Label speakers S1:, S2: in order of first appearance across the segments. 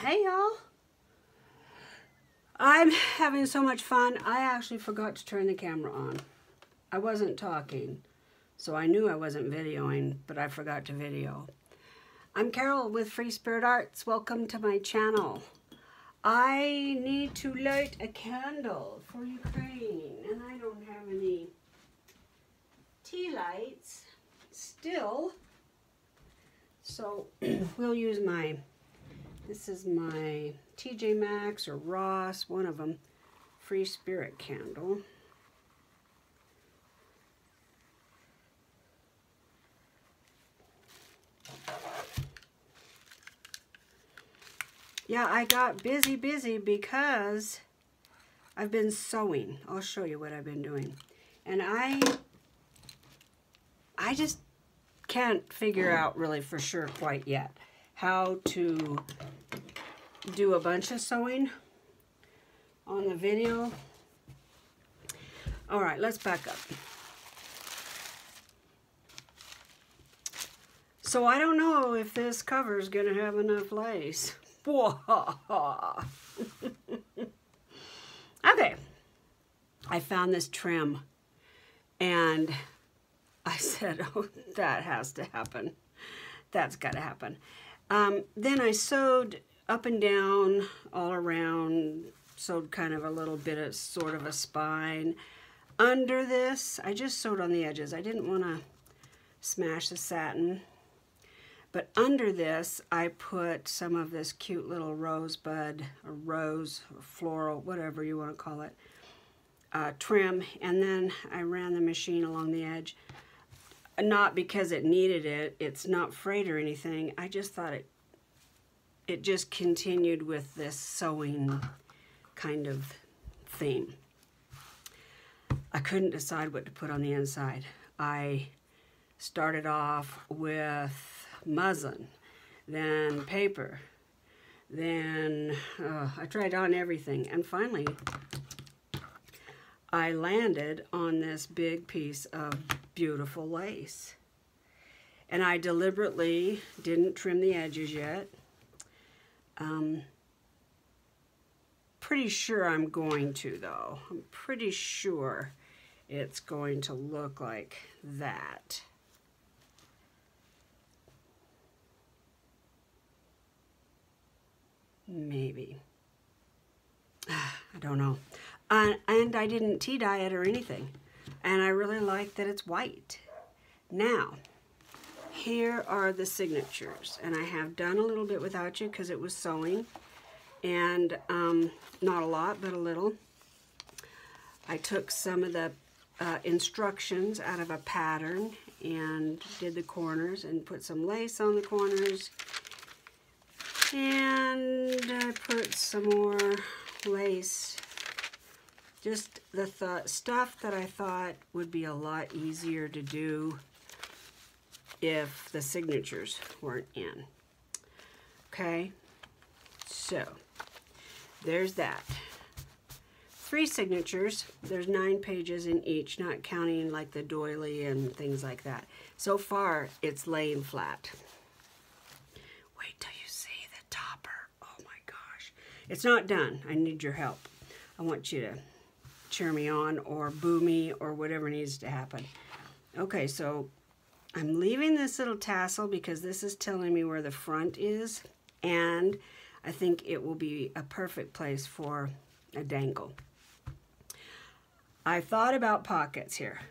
S1: Hey y'all, I'm having so much fun. I actually forgot to turn the camera on. I wasn't talking, so I knew I wasn't videoing, but I forgot to video. I'm Carol with Free Spirit Arts. Welcome to my channel. I need to light a candle for Ukraine, and I don't have any tea lights still, so we'll use this is my TJ Maxx or Ross, one of them, Free Spirit candle. Yeah, I got busy because I've been sewing. I'll show you what I've been doing. And I just can't figure out really for sure quite yet how to do a bunch of sewing on the video. All right, let's back up. So I don't know if this cover is going to have enough lace. Okay, I found this trim and I said, oh, that has to happen. That's got to happen. Then I sewed up and down all around, sewed kind of a little bit of sort of a spine. Under this, I just sewed on the edges. I didn't want to smash the satin. But under this, I put some of this cute little rosebud, or rose, or floral, whatever you want to call it, trim. And then I ran the machine along the edge. Not because it needed it. It's not frayed or anything. I just thought it just continued with this sewing kind of theme. I couldn't decide what to put on the inside. I started off with muslin, then paper, then I tried on everything, and finally I landed on this big piece of beautiful lace. And I deliberately didn't trim the edges yet. Pretty sure I'm going to, though. I'm pretty sure it's going to look like that. Maybe. I don't know. And I didn't tea dye it or anything. And I really like that it's white. Now, here are the signatures. And I have done a little bit without you because it was sewing. And not a lot, but a little. I took some of the instructions out of a pattern and did the corners and put some lace on the corners. And I put some more lace. Just the stuff that I thought would be a lot easier to do if the signatures weren't in. Okay, so there's that. 3 signatures. There's 9 pages in each, not counting like the doily and things like that. So far, it's laying flat. Wait till you see the topper. Oh my gosh. It's not done. I need your help. I want you to cheer me on or boo me or whatever needs to happen. Okay, so I'm leaving this little tassel because this is telling me where the front is, and I think it will be a perfect place for a dangle. I thought about pockets here.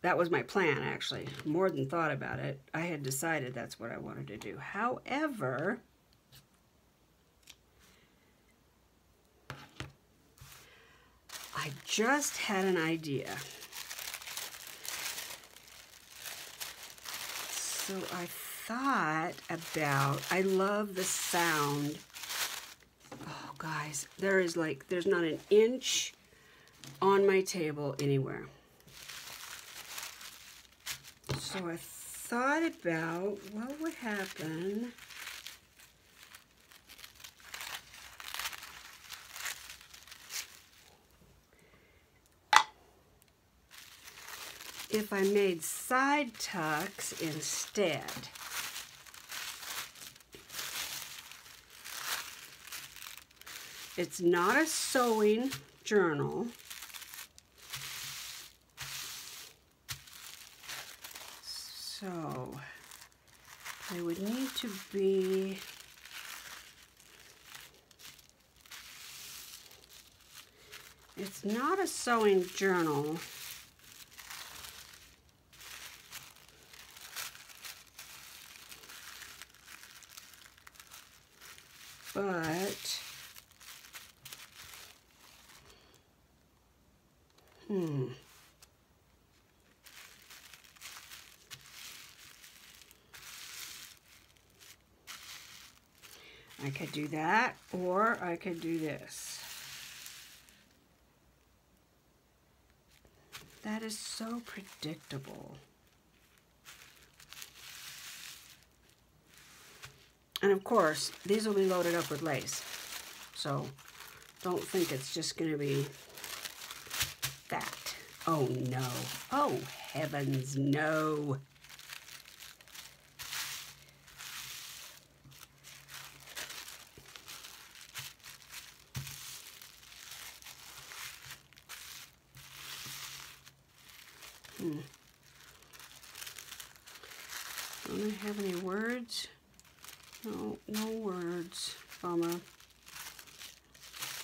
S1: That was my plan, actually. More than thought about it. I had decided that's what I wanted to do. However, I just had an idea. So I thought about, I love the sound. Oh, guys, there's not an inch on my table anywhere. So I thought about what would happen if I made side tucks instead. It's not a sewing journal. So they would need to be it's not a sewing journal. But I could do that, or I could do this. That is so predictable. And of course, these will be loaded up with lace. So don't think it's just going to be that. Oh no. Oh heavens, no. Don't I have any words? No, no words. Bummer.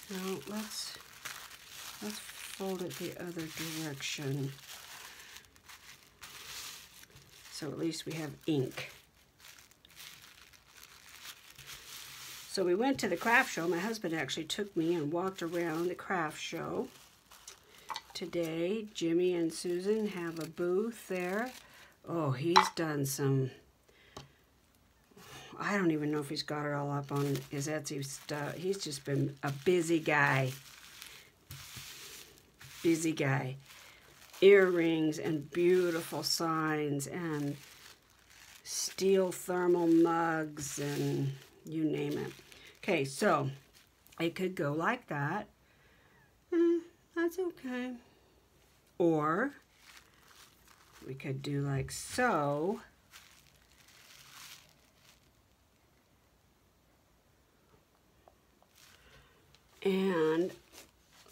S1: No, let's fold it the other direction. So at least we have ink. So we went to the craft show. My husband actually took me and walked around the craft show. Today, Jimmy and Susan have a booth there. Oh, he's done some, I don't even know if he's got it all up on his Etsy stuff. He's just been a busy guy. Busy guy. Earrings and beautiful signs and steel thermal mugs and you name it. Okay, so it could go like that. That's okay. Or we could do like so. And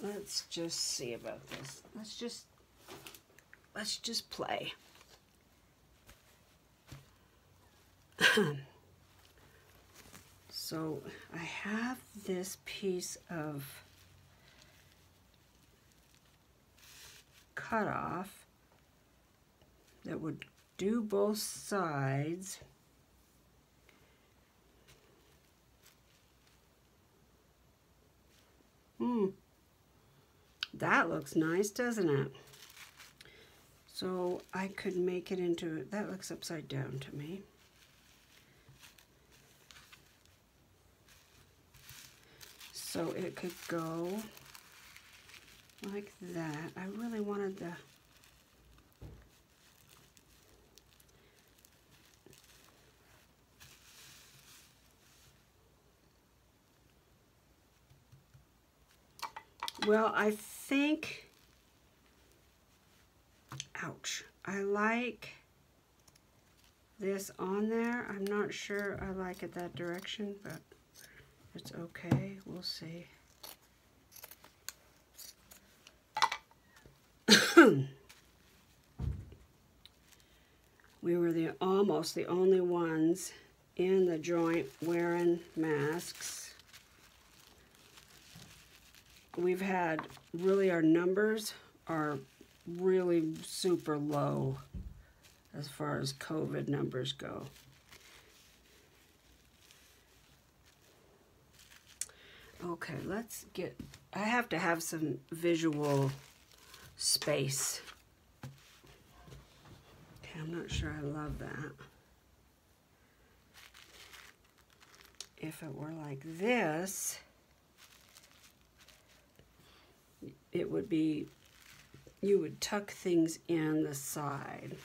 S1: let's just see about this. Let's just play. So I have this piece of cut off that would do both sides. That looks nice, doesn't it? So I could make it into, that looks upside down to me. So it could go like that. I really wanted the well, I think, ouch, I like this on there. I'm not sure I like it that direction, but it's okay. We'll see. We were almost the only ones in the joint wearing masks. We've had, really our numbers are really super low as far as COVID numbers go. Okay, let's get, I have to have some visual space. Okay, I'm not sure I love that. If it were like this, it would be, you would tuck things in the side.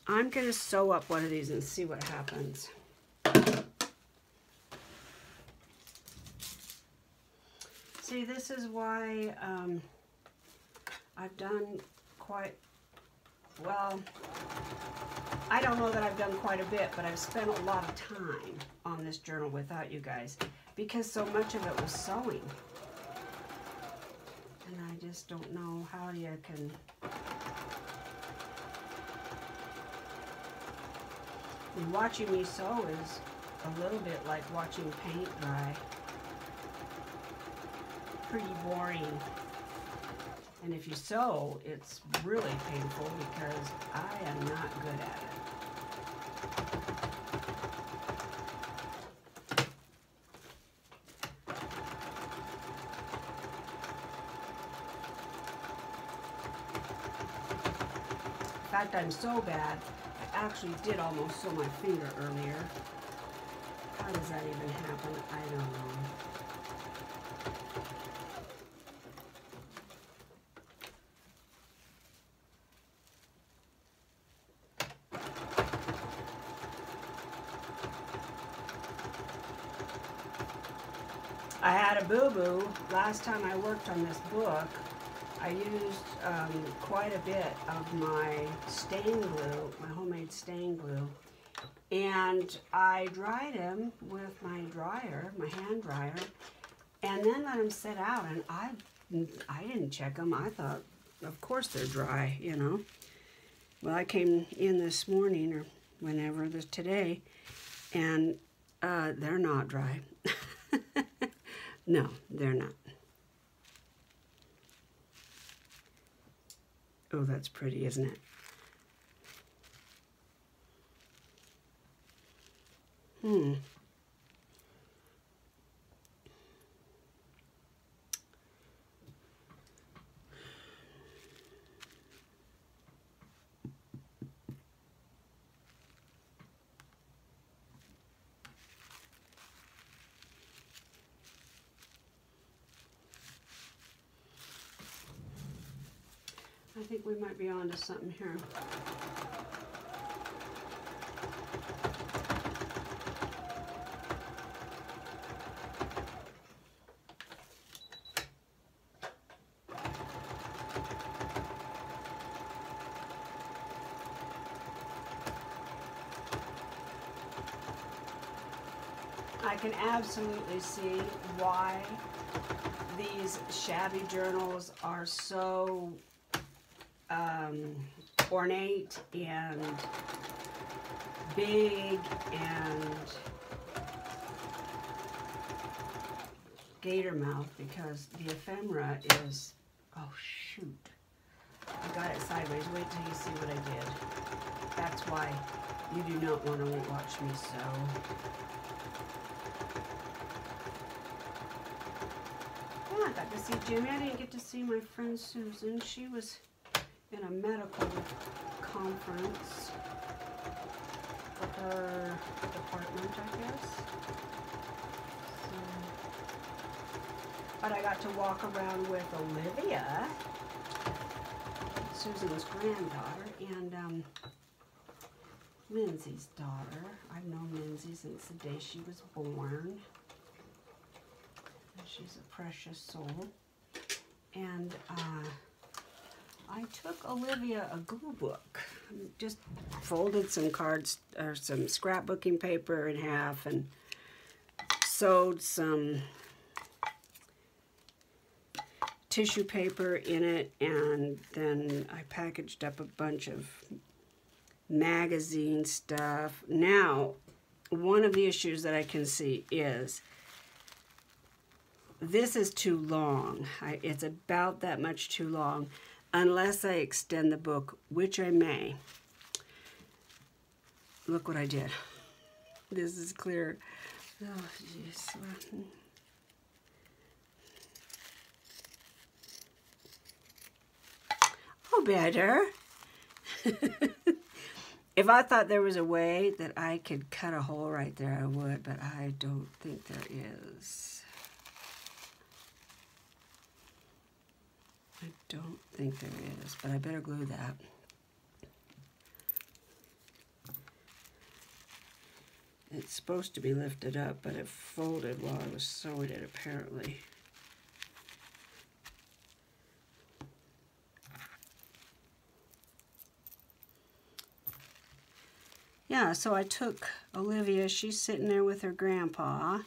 S1: I'm going to sew up one of these and see what happens. See, this is why I've done quite, well, I don't know that I've done quite a bit, but I've spent a lot of time on this journal without you guys because so much of it was sewing. And I just don't know how you can... And watching me sew is a little bit like watching paint dry. Pretty boring. And if you sew, it's really painful because I am not good at it. In fact, I'm so bad, I actually did almost sew my finger earlier. How does that even happen? I don't know. I had a boo-boo. Last time I worked on this book, I used quite a bit of my stain glue, my homemade stain glue, and I dried them with my dryer, my hand dryer, and then let them sit out, and I didn't check them. I thought, of course they're dry, you know. Well, I came in this morning, or whenever, today, and they're not dry. No, they're not. Oh, that's pretty, isn't it? I think we might be onto something here. I can absolutely see why these shabby journals are so ornate and big and gator mouth, because the ephemera is, oh shoot, I got it sideways. Wait till you see what I did. That's why you do not want to watch me sew. Yeah, I got to see Jimmy. I didn't get to see my friend Susan. She was in a medical conference for her department, I guess. So, but I got to walk around with Olivia, Susan's granddaughter, and Lindsay's daughter. I've known Lindsay since the day she was born. And she's a precious soul. And I took Olivia a glue book. Just folded some cards or some scrapbooking paper in half and sewed some tissue paper in it, and then I packaged up a bunch of magazine stuff. Now, one of the issues that I can see is this is too long. It's about that much too long. Unless I extend the book, which I may. Look what I did. This is clear. Oh, jeez. Oh, better. If I thought there was a way that I could cut a hole right there, I would, but I don't think there is. I don't think there is, but I better glue that. It's supposed to be lifted up, but it folded while I was sewing it, apparently. yeah, so I took Olivia, she's sitting there with her grandpa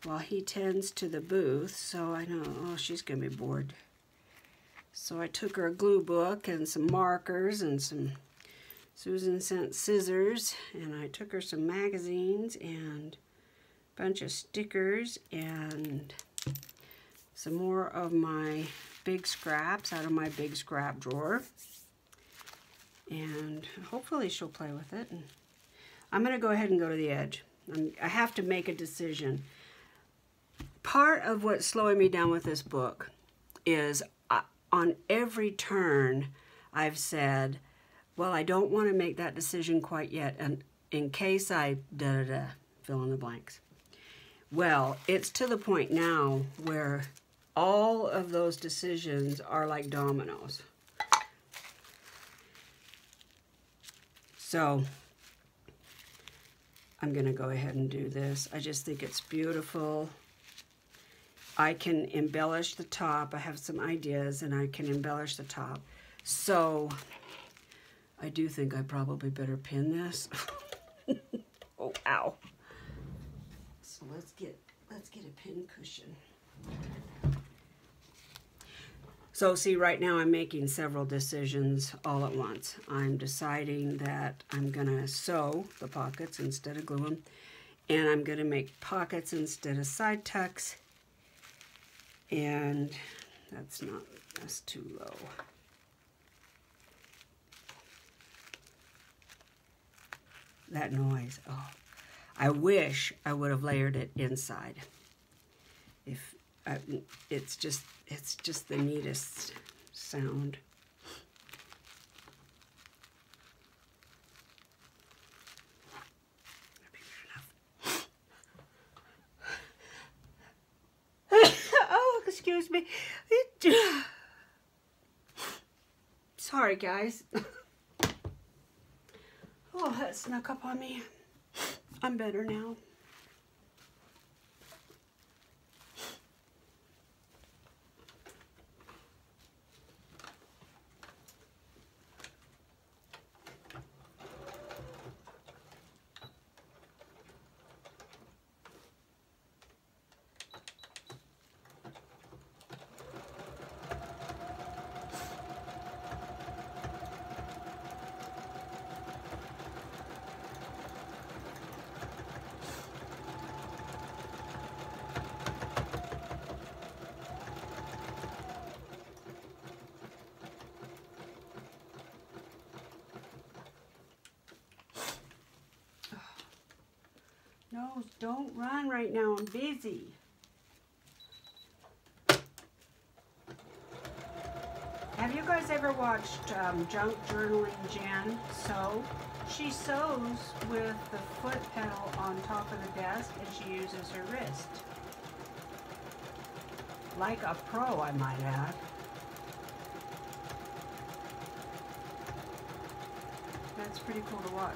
S1: while he tends to the booth, so I know, oh, she's going to be bored. So I took her a glue book and some markers and some Susan sent scissors, and I took her some magazines and a bunch of stickers and some more of my big scraps out of my big scrap drawer. And hopefully she'll play with it. And I'm going to go ahead and go to the edge. I have to make a decision. Part of what's slowing me down with this book is on every turn I've said, well, I don't want to make that decision quite yet, and in case I fill in the blanks. Well, it's to the point now where all of those decisions are like dominoes. So I'm going to go ahead and do this. I just think it's beautiful. I can embellish the top. I have some ideas, and I can embellish the top. So I do think I probably better pin this. Oh, ow. So let's get a pin cushion. So see, right now I'm making several decisions all at once. I'm deciding that I'm gonna sew the pockets instead of glue them, and I'm gonna make pockets instead of side tucks, and that's too low. That noise, oh. I wish I would have layered it inside. It's just the neatest sound. Oh, excuse me. Sorry, guys. Oh, that snuck up on me. I'm better now. No, don't run right now. I'm busy. Have you guys ever watched Junk Journaling Jen sew? She sews with the foot pedal on top of the desk, and she uses her wrist. Like a pro, I might add. That's pretty cool to watch.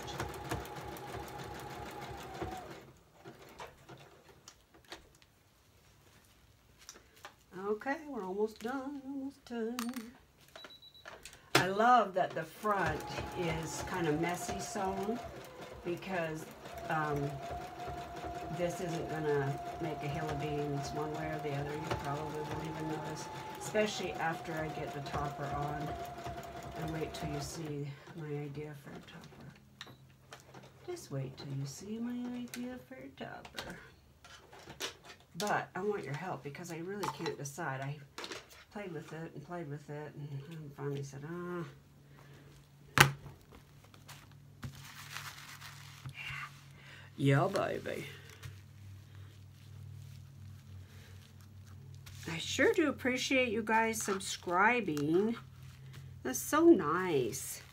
S1: Okay, we're almost done, I love that the front is kind of messy sewn, because this isn't gonna make a hill of beans one way or the other. You probably won't even notice, especially after I get the topper on. And wait till you see my idea for a topper. Just wait till you see my idea for a topper. But I want your help, because I really can't decide. I played with it, and finally said, yeah, baby. I sure do appreciate you guys subscribing. That's so nice.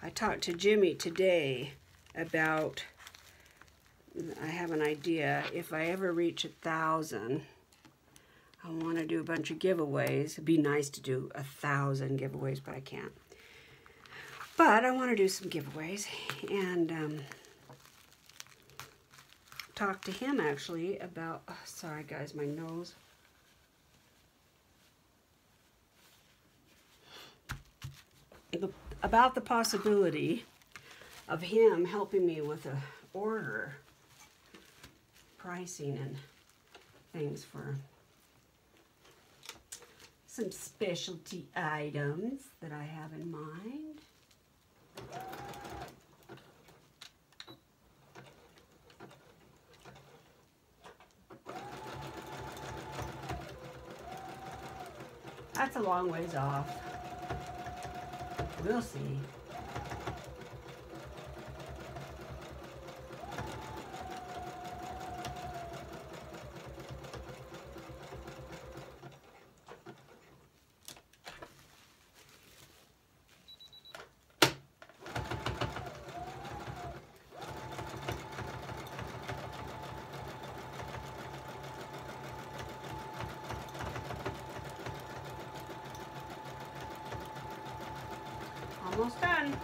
S1: I talked to Jimmy today about, I have an idea. If I ever reach 1,000, I want to do a bunch of giveaways. It'd be nice to do 1,000 giveaways, but I can't. But I want to do some giveaways, and talk to him actually about, oh, sorry guys, my nose. about the possibility of him helping me with a order, pricing and things for some specialty items that I have in mind. That's a long ways off. We'll see. Almost done.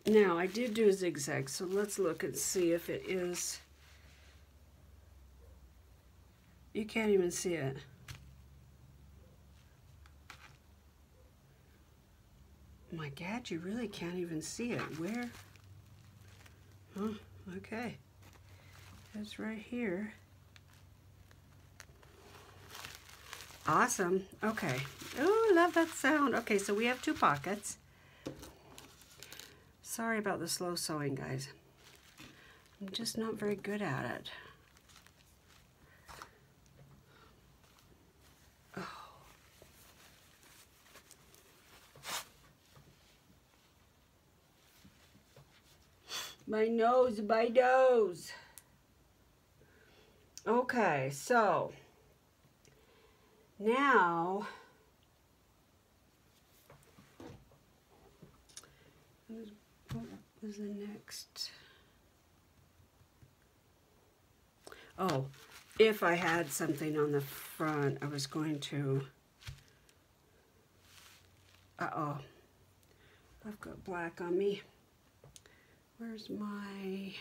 S1: Now, I did do a zigzag, so let's look and see if it is. You can't even see it. My God, you really can't even see it. Where? Oh, okay. It's right here. Awesome. Okay. Oh, love that sound. Okay, so we have 2 pockets. Sorry about the slow sewing, guys. I'm just not very good at it. Oh. My nose, my nose. Okay, so now what was the next? Oh, if I had something on the front, I was going to, uh-oh, I've got black on me. Where's my,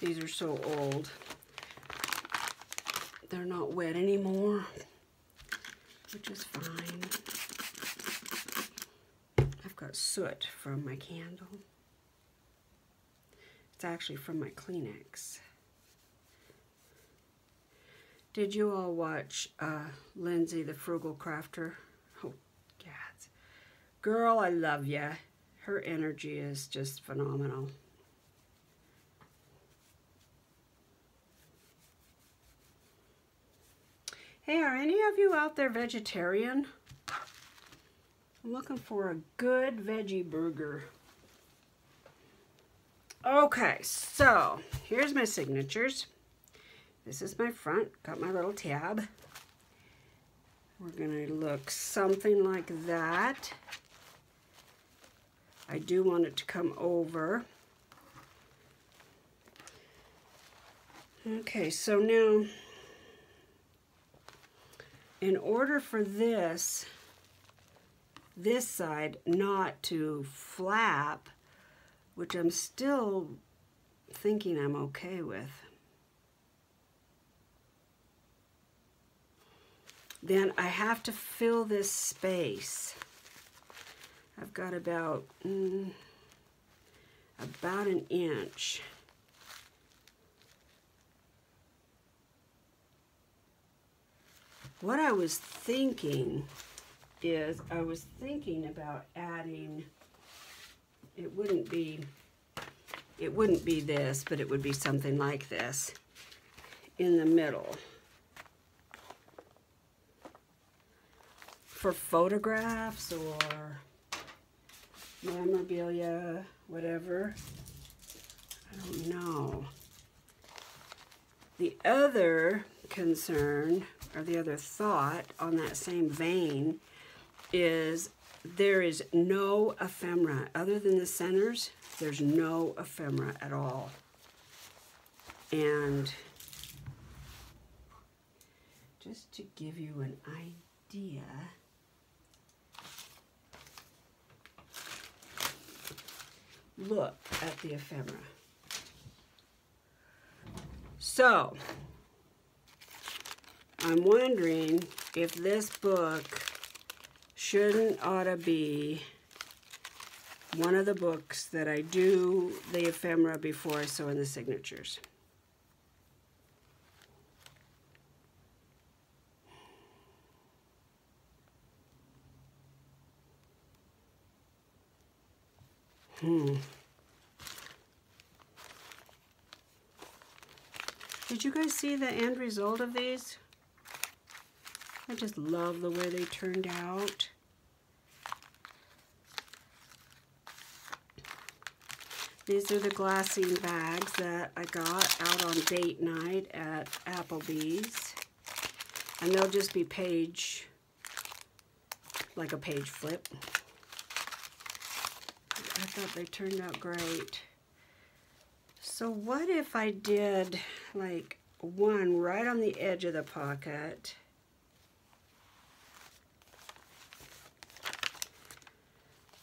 S1: these are so old. They're not wet anymore, which is fine. I've got soot from my candle. It's actually from my Kleenex. Did you all watch Lindsay the Frugal Crafter? Oh, God. Girl, I love ya. Her energy is just phenomenal. Hey, are any of you out there vegetarian? I'm looking for a good veggie burger. Okay, so here's my signatures. This is my front, got my little tab. We're gonna look something like that. I do want it to come over. Okay, so now, in order for this side not to flap, which I'm still thinking I'm okay with, then I have to fill this space. I've got about an inch. What I was thinking is I was thinking about adding, it wouldn't be it wouldn't be this, but it would be something like this in the middle. For photographs or memorabilia, whatever. I don't know. The other concern, or the other thought on that same vein, is there is no ephemera. Other than the centers, there's no ephemera at all. And just to give you an idea, look at the ephemera. So, I'm wondering if this book ought to be one of the books that I do the ephemera before I sew in the signatures. Did you guys see the end result of these? I just love the way they turned out. These are the glassine bags that I got out on date night at Applebee's. And they'll just be like a page flip. I thought they turned out great. So what if I did like one right on the edge of the pocket,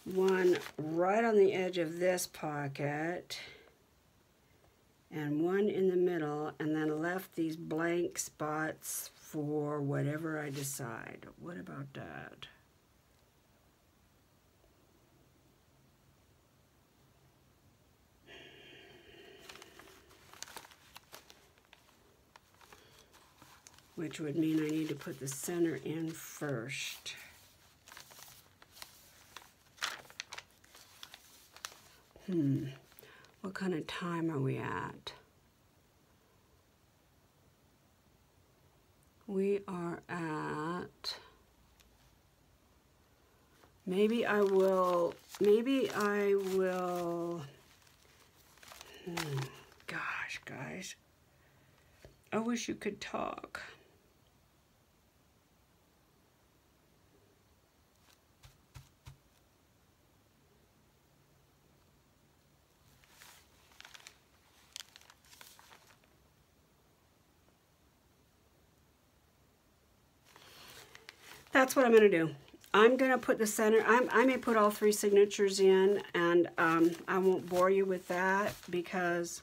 S1: one right on the edge of this pocket, and one in the middle, and then left these blank spots for whatever I decide. What about that? Which would mean I need to put the center in first. What kind of time are we at? We are at, maybe I will, gosh, guys, I wish you could talk. That's what I'm going to do. I'm going to put the center, I may put all three signatures in, and I won't bore you with that because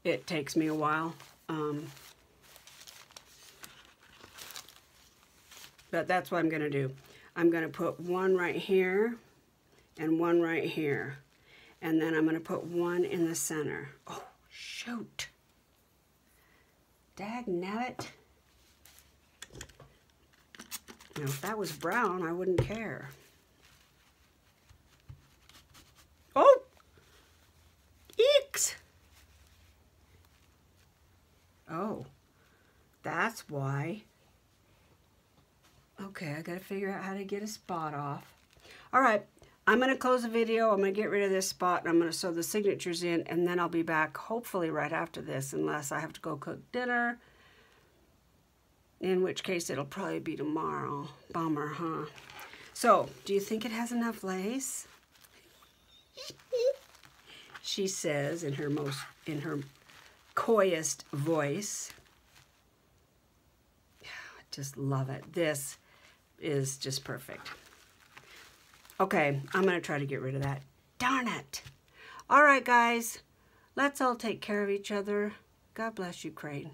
S1: it takes me a while. But that's what I'm going to do. I'm going to put one right here and one right here. And then I'm going to put one in the center. Oh, shoot. Dagnabbit. Now, if that was brown, I wouldn't care. Oh! Eeks! Oh, that's why. Okay, I gotta figure out how to get a spot off. All right, I'm gonna close the video. I'm gonna get rid of this spot, and I'm gonna sew the signatures in, and then I'll be back hopefully right after this, unless I have to go cook dinner. In which case, it'll probably be tomorrow. Bummer, huh? So, do you think it has enough lace? She says in her coyest voice. I just love it. This is just perfect. Okay, I'm going to try to get rid of that. Darn it. All right, guys. Let's all take care of each other. God bless Ukraine.